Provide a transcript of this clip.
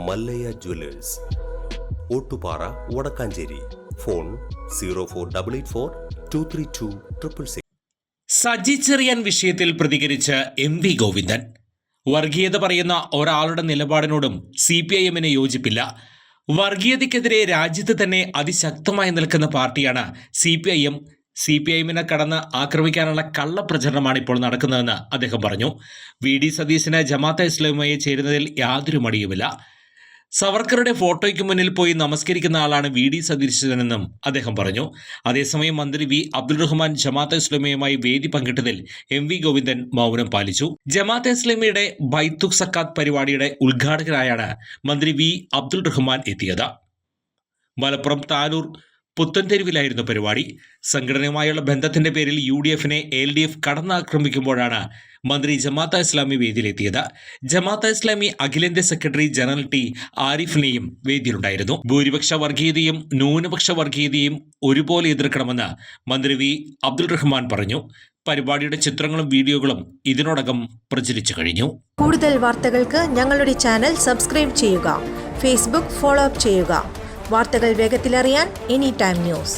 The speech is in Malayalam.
മല്ലയ്യ ജ്വല്ലേഴ്സ്, ഓട്ടുപാറ, വടക്കാഞ്ചേരി. ഫോൺ 0488423266. സജി ചെറിയാൻ വിഷയത്തിൽ പ്രതികരിച്ച് MV ഗോവിന്ദൻ. വർഗീയത പറയുന്ന ഒരാളുടെ നിലപാടിനോടും CPIM-ന് യോജിപ്പില്ല. വർഗീയതയ്ക്കെതിരെ രാജ്യത്ത് തന്നെ അതിശക്തമായി നിൽക്കുന്ന പാർട്ടിയാണ് CPIM. CPIM-നെ കടന്ന് ആക്രമിക്കാനുള്ള കള്ളപ്രചരണമാണ് ഇപ്പോൾ നടക്കുന്നതെന്ന് അദ്ദേഹം പറഞ്ഞു. VD സതീശന് ജമാഅത്തെ ഇസ്ലാമിയെ ചേരുന്നതിൽ യാതൊരു മടിയുമില്ല. സവർക്കറുടെ ഫോട്ടോയ്ക്ക് മുന്നിൽ പോയി നമസ്കരിക്കുന്ന ആളാണ് VD സതീശനെന്നും അദ്ദേഹം പറഞ്ഞു. അതേസമയം മന്ത്രി V അബ്ദുൾ റഹ്മാൻ ജമാഅത്തെ ഇസ്ലാമിയുമായി വേദി പങ്കിട്ടതിൽ MV ഗോവിന്ദൻ മൗനം പാലിച്ചു. ജമാഅത്തെ ഇസ്ലാമിയുടെ ബൈത്തുക് സക്കാത്ത് പരിപാടിയുടെ ഉദ്ഘാടകനായാണ് മന്ത്രി V അബ്ദുൾ റഹ്മാൻ എത്തിയത്. മലപ്പുറം താനൂർ പുത്തൻതെരുവിലായിരുന്നു പരിപാടി. സംഘടനയുമായുള്ള ബന്ധത്തിന്റെ പേരിൽ UDF-നെ LDF കടന്നാക്രമിക്കുമ്പോഴാണ് മന്ത്രി ജമാഅത്തെ ഇസ്ലാമി വേദിയിലെത്തിയത്. ജമാഅത്തെ ഇസ്ലാമി അഖിലേന്ത്യാ സെക്രട്ടറി ജനറൽ T ആരിഫിനെയും വേദിയിലുണ്ടായിരുന്നു. ഭൂരിപക്ഷ വർഗീയതയും ന്യൂനപക്ഷ വർഗീയതയും ഒരുപോലെ എതിർക്കണമെന്ന് മന്ത്രി V അബ്ദുൾ റഹ്മാൻ പറഞ്ഞു. പരിപാടിയുടെ ചിത്രങ്ങളും വീഡിയോകളും ഇതിനോടകം പ്രചരിച്ചു കഴിഞ്ഞു. കൂടുതൽ വാർത്തകൾക്ക് ഞങ്ങളുടെ ചാനൽ സബ്സ്ക്രൈബ് ചെയ്യുക. ഫേസ്ബുക്ക് ഫോളോ അപ്പ് ചെയ്യുക. വാർത്തകൾ വേഗത്തിലറിയാൻ Anytime News.